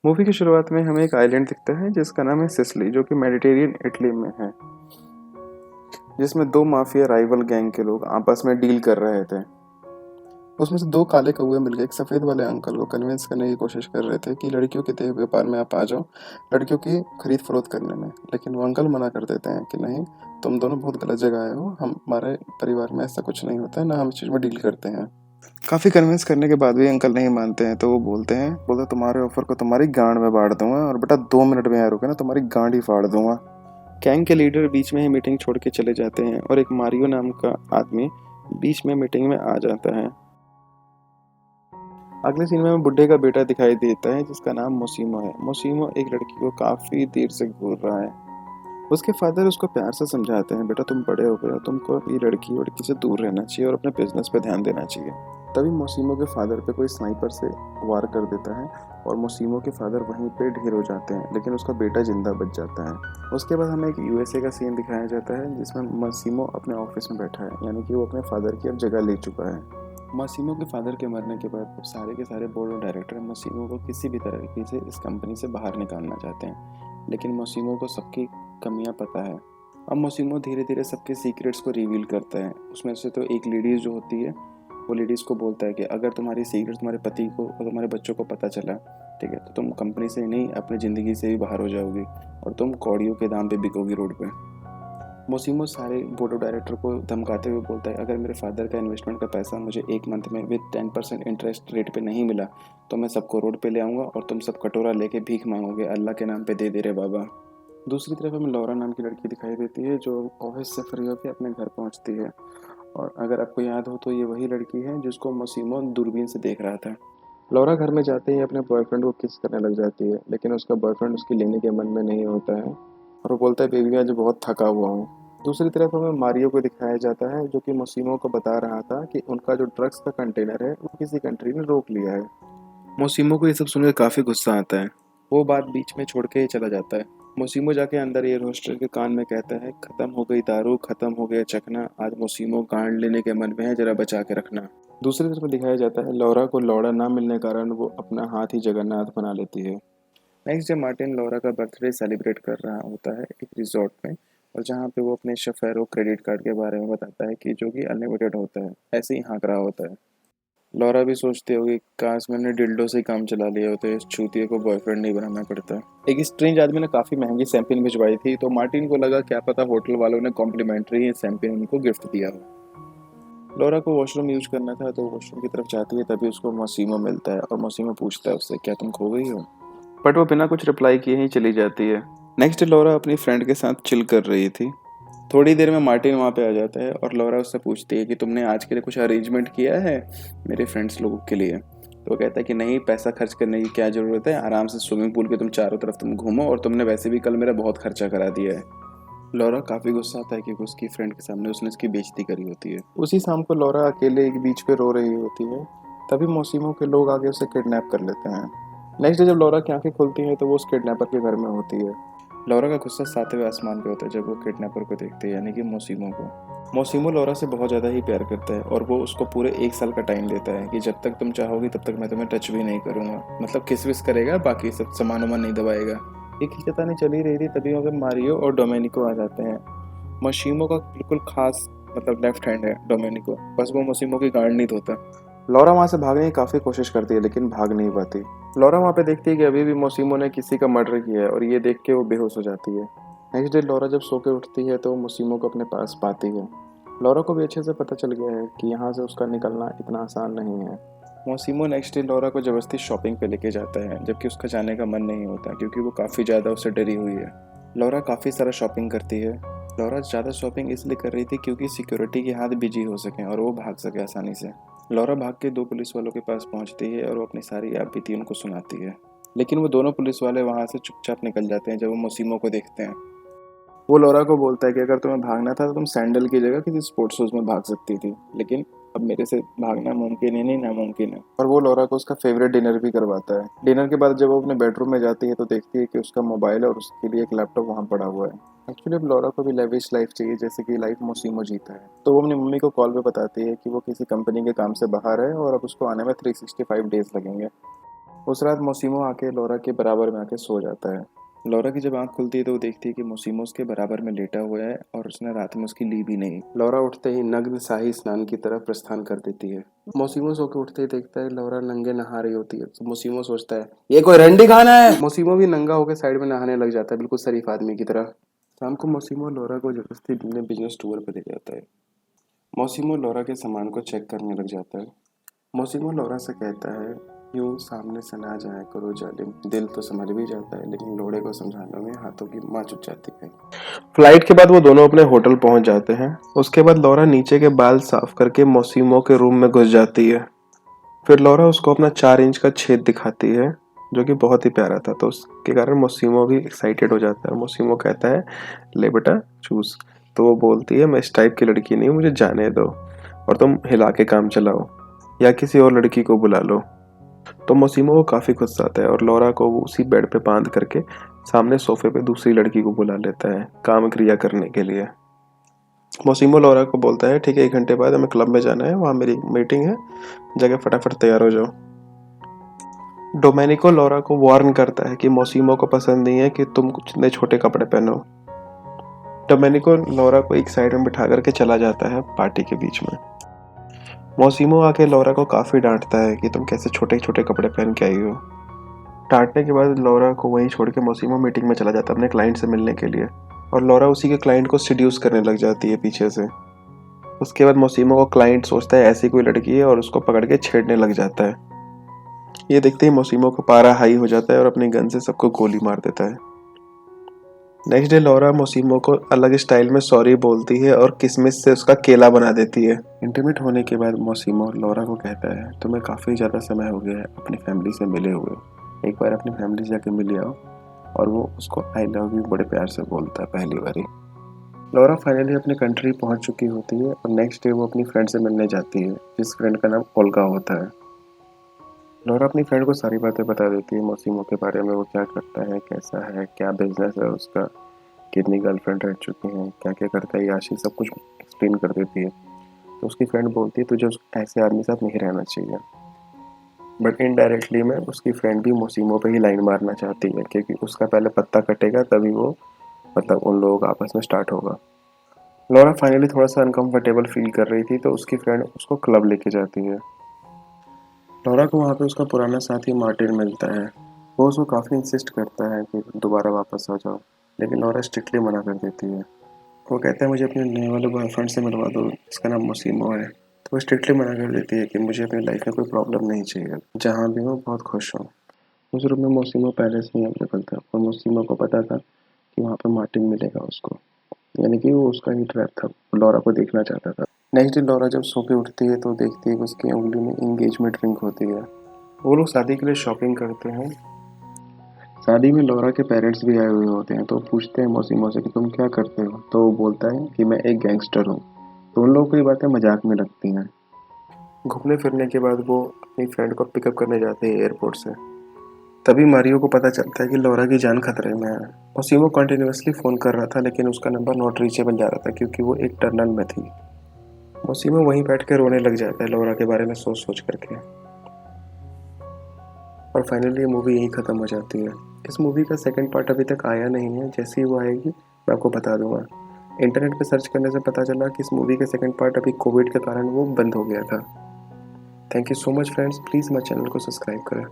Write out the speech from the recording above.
Movie की शुरुआत में हमें एक आइलैंड दिखता है जिसका नाम है सिसिली, जो कि मेडिटेरियन इटली में है, जिसमें दो माफिया राइवल गैंग के लोग आपस में डील कर रहे थे। उसमें से दो काले कौवे मिलकर एक सफेद वाले अंकल को कन्विंस करने की कोशिश कर रहे थे कि लड़कियों के देह व्यापार में आप आ जाओ, लड़कियों की खरीद फरोख्त करने में। लेकिन वो अंकल मना कर देते हैं कि नहीं, तुम दोनों बहुत गलत जगह आए हो, हमारे परिवार में ऐसा कुछ नहीं होता है, ना हम इस चीज़ में डील करते हैं। काफ़ी कन्विंस करने के बाद भी अंकल नहीं मानते हैं, तो वो बोलते तुम्हारे ऑफर को तुम्हारी गांड में बांट दूंगा, और बेटा 2 मिनट में यहाँ रुके ना, तुम्हारी गांड ही फाड़ दूंगा। गैंग के लीडर बीच में ही मीटिंग छोड़ के चले जाते हैं और एक मारियो नाम का आदमी बीच में मीटिंग में आ जाता है। अगले सीन में बुड्ढे का बेटा दिखाई देता है जिसका नाम मोसीमो है। मोसीमो एक लड़की को काफ़ी देर से घूर रहा है। उसके फादर उसको प्यार से समझाते हैं, बेटा तुम बड़े हो गए हो, तुमको ये लड़की वड़की से दूर रहना चाहिए और अपने बिजनेस पे ध्यान देना चाहिए। तभी मोसीमो के फादर पे कोई स्नाइपर से वार कर देता है और मोसीमो के फादर वहीं पे ढेर हो जाते हैं, लेकिन उसका बेटा जिंदा बच जाता है। उसके बाद हमें एक यूएसए का सीन दिखाया जाता है जिसमें मोसीमो अपने ऑफिस में बैठा है, यानी कि वो अपने फादर की अब जगह ले चुका है। मोसीमो के फादर के मरने के बाद अब सारे के सारे बोर्ड ऑफ डायरेक्टर मोसीमो को किसी भी तरीके से इस कंपनी से बाहर निकालना चाहते हैं, लेकिन मोसीमो को सबकी कमियां पता है। अब मोसीमो धीरे धीरे सबके सीक्रेट्स को रिवील करता है। उसमें से तो एक लेडीज़ जो होती है, वो लेडीज़ को बोलता है कि अगर तुम्हारी सीक्रेट तुम्हारे पति को और तुम्हारे बच्चों को पता चला, ठीक है, तो तुम कंपनी से नहीं अपनी ज़िंदगी से भी बाहर हो जाओगी और तुम कौड़ियों के दाम पे बिकोगी रोड पे। मोसीमो सारे बोर्ड ऑफ डायरेक्टर को धमकाते हुए बोलता है, अगर मेरे फादर का इन्वेस्टमेंट का पैसा मुझे एक मंथ में विद 10% इंटरेस्ट रेट पे नहीं मिला तो मैं सबको रोड पे ले आऊँगा और तुम सब कटोरा लेके भीख मांगोगे, अल्लाह के नाम पे दे दे रे बाबा। दूसरी तरफ हमें लौरा नाम की लड़की दिखाई देती है जो ऑफिस से फ्री होकर अपने घर पहुंचती है। और अगर आपको याद हो तो ये वही लड़की है जिसको मोसीमो दूरबीन से देख रहा था। लौरा घर में जाते ही अपने बॉयफ्रेंड को किस करने लग जाती है, लेकिन उसका बॉयफ्रेंड उसकी लेने के मन में नहीं होता है और वो बोलता है, बेबी आज बहुत थका हुआ हूँ। दूसरी तरफ हमें मारियो को दिखाया जाता है जो कि मोसीमो को बता रहा था कि उनका जो ड्रग्स का कंटेनर है वो किसी कंट्री ने रोक लिया है। मोसीमो को ये सब सुनकर काफ़ी गुस्सा आता है। वो बात बीच में छोड़ के ही चला जाता है। मोसीमो जाके अंदर एयर होस्टेस के कान में कहता है, खत्म हो गई दारू, खत्म हो गया चखना, आज मोसीमो गांड लेने के मन में है, जरा बचा के रखना। दूसरी तरफ दिखाया जाता है लौरा को लौड़ा ना मिलने के कारण वो अपना हाथ ही जगन्नाथ बना लेती है। नेक्स्ट डे मार्टिन लौरा का बर्थडे सेलिब्रेट कर रहा होता है एक रिजॉर्ट में, और जहाँ पे वो अपने शफेरो क्रेडिट कार्ड के बारे में बताता है कि जो कि अनलिमिटेड होता है, ऐसे ही हाँक रहा होता है। लौरा भी सोचती होगी, काश मैंने डिल्डो से ही काम चला लिया होता, इस चूतिए को बॉयफ्रेंड नहीं बनाना पड़ता। एक स्ट्रेंज आदमी ने काफ़ी महंगी सैम्पिन भिजवाई थी, तो मार्टिन को लगा क्या पता होटल वालों ने कॉम्प्लीमेंट्री सैम्पिन उनको गिफ्ट दिया हो। लौरा को वॉशरूम यूज करना था तो वॉशरूम की तरफ जाती है, तभी उसको मोसीमो मिलता है और मोसीमो पूछता है उससे, क्या तुम खो गई हो? बट वो बिना कुछ रिप्लाई किए ही चली जाती है। नेक्स्ट डे लौरा अपनी फ्रेंड के साथ चिल कर रही थी। थोड़ी देर में मार्टिन वहाँ पे आ जाता है और लौरा उससे पूछती है कि तुमने आज के लिए कुछ अरेंजमेंट किया है मेरे फ्रेंड्स लोगों के लिए? तो वो कहता है कि नहीं, पैसा खर्च करने की क्या ज़रूरत है, आराम से स्विमिंग पूल के तुम चारों तरफ तुम घूमो, और तुमने वैसे भी कल मेरा बहुत खर्चा करा दिया है। लौरा काफ़ी गुस्सा आता है क्योंकि उसकी फ्रेंड के सामने उसने उसकी बेइज्जती करी होती है। उसी शाम को लौरा अकेले एक बीच पे रो रही होती है, तभी मोसीमो के लोग आगे उसे किडनैप कर लेते हैं। नेक्स्ट डे जब लौरा की आंखें खुलती हैं तो वो उस किडनैपर के घर में होती है। लौरा का गुस्सा सातवें आसमान पे होता है जब वो किडनैपर को देखती है, यानी कि मोसीमो को। मोसीमो लौरा से बहुत ज़्यादा ही प्यार करता है और वो उसको पूरे 1 साल का टाइम देता है कि जब तक तुम चाहोगी तब तक मैं तुम्हें टच भी नहीं करूँगा, मतलब किस विस करेगा, बाकी सब सामान वामान नहीं दबाएगा। ये खींचातानी चली रही थी, तभी वहाँ पे मारियो और डोमेनिको आ जाते हैं। मोसीमो का बिल्कुल खास मतलब लेफ्ट हैंड है डोमेनिको, बस वो मोसीमो की गांड नहीं धोता। लौरा वहाँ से भागने की काफ़ी कोशिश करती है लेकिन भाग नहीं पाती। लौरा वहाँ पे देखती है कि अभी भी मोसीमो ने किसी का मर्डर किया है और ये देख के वो बेहोश हो जाती है। नेक्स्ट डे लौरा जब सो के उठती है तो वो मोसीमो को अपने पास पाती है। लौरा को भी अच्छे से पता चल गया है कि यहाँ से उसका निकलना इतना आसान नहीं है। मोसीमो नेक्स्ट डे लौरा को ज़बरदस्ती शॉपिंग पे लेके जाता है, जबकि उसका जाने का मन नहीं होता क्योंकि वो काफ़ी ज़्यादा उससे डरी हुई है। लौरा काफ़ी सारा शॉपिंग करती है। लौरा ज़्यादा शॉपिंग इसलिए कर रही थी क्योंकि सिक्योरिटी के हाथ बिजी हो सकें और वो भाग सके आसानी से। लौरा भाग के दो पुलिस वालों के पास पहुंचती है और वो अपनी सारी आपबीती उनको सुनाती है, लेकिन वो दोनों पुलिस वाले वहां से चुपचाप निकल जाते हैं जब वो मोसीमो को देखते हैं। वो लौरा को बोलता है कि अगर तुम्हें भागना था तो तुम सैंडल की जगह किसी स्पोर्ट्स शूज में भाग सकती थी, लेकिन अब मेरे से भागना मुमकिन ही नहीं, नामुमकिन है। और वो लौरा को उसका फेवरेट डिनर भी करवाता है। डिनर के बाद जब वो अपने बेडरूम में जाती है तो देखती है कि उसका मोबाइल और उसके लिए एक लैपटॉप वहाँ पड़ा हुआ है। एक्चुअली अब लौरा को भी लेविश लाइफ चाहिए जैसे कि लाइफ मोसीमो जीता है, तो वो अपनी मम्मी को कॉल पे बताती है कि वो किसी कंपनी के काम से बाहर है और अब उसको आने में 365 डेज लगेंगे। उस रात मोसिमो आके लौरा के बराबर में आके सो जाता है। लौरा की जब आंख खुलती है तो वो देखती है कि मोसिमो उसके बराबर में लेटा हुआ है और उसने रात में उसकी ली भी नहीं। लौरा उठते ही नग्न शाही स्नान की तरफ प्रस्थान कर देती है। मोसिमो सो के उठते ही देखता है लौरा नंगे नहा रही होती है, तो मोसिमो सोचता है ये कोई रंडी खाना है। मोसिमो भी नंगा होकर साइड में नहाने लग जाता है, बिल्कुल शरीफ आदमी की तरह। शाम को मोसिमो लौरा को जबरदस्ती अपने बिजनेस टूर पर ले जाता है। मोसिमो लौरा के सामान को चेक करने लग जाता है। मोसिमो लौरा से कहता है यूं सामने से ना जाया करो जालिम, दिल तो समझ भी जाता है लेकिन लोड़े को समझाने में हाथों की माँ चुप जाती है। फ्लाइट के बाद वो दोनों अपने होटल पहुंच जाते हैं। उसके बाद लौरा नीचे के बाल साफ करके मोसिमो के रूम में घुस जाती है। फिर लौरा उसको अपना 4 इंच का छेद दिखाती है जो कि बहुत ही प्यारा था, तो उसके कारण मोसिमो भी एक्साइटेड हो जाता है। मोसिमो कहता है ले बेटा चूस। तो वो बोलती है मैं इस टाइप की लड़की नहीं हूँ, मुझे जाने दो और तुम हिला के काम चलाओ या किसी और लड़की को बुला लो। तो मोसिमो को काफ़ी गुस्सा आता है और लौरा को वो उसी बेड पे बांध करके सामने सोफे पे दूसरी लड़की को बुला लेता है काम क्रिया करने के लिए। मोसिमो लौरा को बोलता है ठीक है 1 घंटे बाद हमें क्लब में जाना है, वहाँ मेरी मीटिंग है, जगह फटाफट तैयार हो जाओ। डोमेनिको लौरा को वार्न करता है कि मोसिमो को पसंद नहीं है कि तुम कुछ इतने छोटे कपड़े पहनो। डोमेनिको लौरा को एक साइड में बिठा करके चला जाता है पार्टी के बीच में। मोसिमो आके लौरा को काफ़ी डांटता है कि तुम कैसे छोटे छोटे कपड़े पहन के आई हो। डांटने के बाद लौरा को वहीं छोड़ के मोसिमो मीटिंग में चला जाता है अपने क्लाइंट से मिलने के लिए, और लौरा उसी के क्लाइंट को सीड्यूस करने लग जाती है पीछे से। उसके बाद मोसिमो को क्लाइंट सोचता है ऐसी कोई लड़की है और उसको पकड़ के छेड़ने लग जाता है। ये देखते ही मोसिमो को पारा हाई हो जाता है और अपनी गन से सबको गोली मार देता है। नेक्स्ट डे लौरा मोसिमो को अलग स्टाइल में सॉरी बोलती है और किसमिस से उसका केला बना देती है। इंटीमेट होने के बाद मोसिमो लौरा को कहता है तुम्हें काफ़ी ज़्यादा समय हो गया है अपनी फैमिली से मिले हुए, एक बार अपनी फैमिली जाके मिल आओ। और वो उसको आई लव यू बड़े प्यार से बोलता है पहली बारी। लौरा फाइनली अपनी कंट्री पहुंच चुकी होती है और नेक्स्ट डे वो अपनी फ्रेंड से मिलने जाती है जिस फ्रेंड का नाम ओल्गा होता है। लौरा अपनी फ्रेंड को सारी बातें बता देती है मोसिमो के बारे में, वो क्या करता है, कैसा है, क्या बिजनेस है उसका, कितनी गर्लफ्रेंड रह चुकी हैं, क्या क्या करता है याशी, सब कुछ एक्सप्लेन कर देती है। तो उसकी फ्रेंड बोलती है तुझे ऐसे आदमी के साथ नहीं रहना चाहिए। बट इनडायरेक्टली में उसकी फ्रेंड भी मोसिमो पे ही लाइन मारना चाहती है क्योंकि उसका पहले पत्ता कटेगा तभी वो मतलब उन लोगों का आपस में स्टार्ट होगा। लौरा फाइनली थोड़ा सा अनकंफर्टेबल फील कर रही थी तो उसकी फ्रेंड उसको क्लब लेके जाती है। लौरा को वहाँ पे उसका पुराना साथी मार्टिन मिलता है। वो उसको काफ़ी इंसिस्ट करता है कि दोबारा वापस आ जाओ, लेकिन लौरा स्ट्रिक्टली मना कर देती है। वो कहता है मुझे अपने नए वाले बॉयफ्रेंड से मिलवा दो जिसका नाम मोसिमो है। तो वो स्ट्रिक्टली मना कर देती है कि मुझे अपनी लाइफ में कोई प्रॉब्लम नहीं चाहिए, जहाँ भी हूँ बहुत खुश हूँ। उस रूम में मोसिमो पहले से ही अवेलेबल था और मोसिमो को पता था कि वहाँ पर मार्टिन मिलेगा उसको, यानी कि वो उसका ही ट्रैप था, वो लौरा को देखना चाहता था। नेक्स्ट डे लौरा जब सो के उठती है तो देखती है कि उसकी उंगली में इंगेजमेंट रिंग होती है। वो लोग शादी के लिए शॉपिंग करते हैं। शादी में लौरा के पेरेंट्स भी आए हुए होते हैं तो पूछते हैं मोसिमो से कि तुम क्या करते हो, तो वो बोलता है कि मैं एक गैंगस्टर हूँ। तो उन लोगों को ये बातें मजाक में लगती हैं। घूमने फिरने के बाद वो अपनी फ्रेंड को पिकअप करने जाते हैं एयरपोर्ट से। तभी मारियो को पता चलता है कि लौरा की जान खतरे में है। मोसिमो कंटिन्यूअसली फ़ोन कर रहा था लेकिन उसका नंबर नॉट रीचेबल जा रहा था क्योंकि वो एक टनल में थी। मोसिमो वहीं बैठ कर रोने लग जाता है लौरा के बारे में सोच सोच करके। और फाइनली ये मूवी यहीं ख़त्म हो जाती है। इस मूवी का सेकंड पार्ट अभी तक आया नहीं है, जैसे ही वो आएगी मैं आपको बता दूंगा। इंटरनेट पे सर्च करने से पता चला कि इस मूवी का सेकंड पार्ट अभी कोविड के कारण वो बंद हो गया था। Thank you so much friends, please मेरे चैनल को सब्सक्राइब करें।